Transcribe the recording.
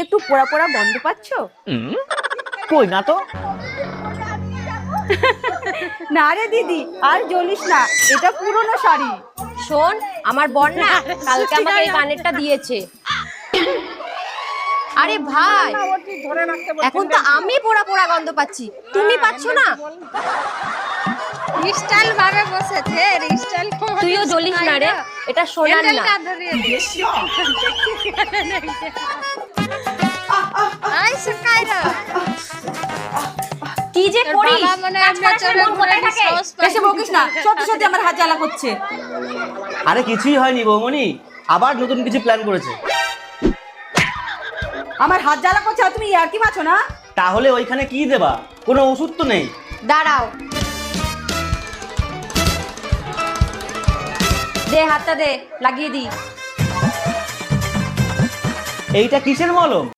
একটু পোড়া পোড়া গন্ধ পাচ্ছ? কই না তো। না রে দিদি, আর জ্বলিস না, এটা পুরনো শাড়ি। শোন, আমার বর না কালকে আমাকে এই কানেরটা দিয়েছে। আরে ভাই, এখন তো আমি পোড়া পোড়া গন্ধ পাচ্ছি, তুমি পাচ্ছ না? স্টাইল ভাবে বসেছে, স্টাইল তুইও জ্বলিস না রে, এটা সোনার না। আই সুকাইরা, কি যে করি, বাবা মনে হয় আমরা চলে কোথায় থাকে? বেশি বকিস না, সত্যি সত্যি আমার হাত জ্বালা করছে। আরে কিছুই হয়নি বৌমনি, আবার নতুন কিছু প্ল্যান করেছে। আমার হাত জ্বালা করছে আর তুমি ইয়ার্কি মারছো না? তাহলে ওইখানে কি দেবা? কোনো ওষুধ তো নেই। দাঁড়াও, দে হাতটা দে, লাগিয়ে দি। এইটা কিসের মলম?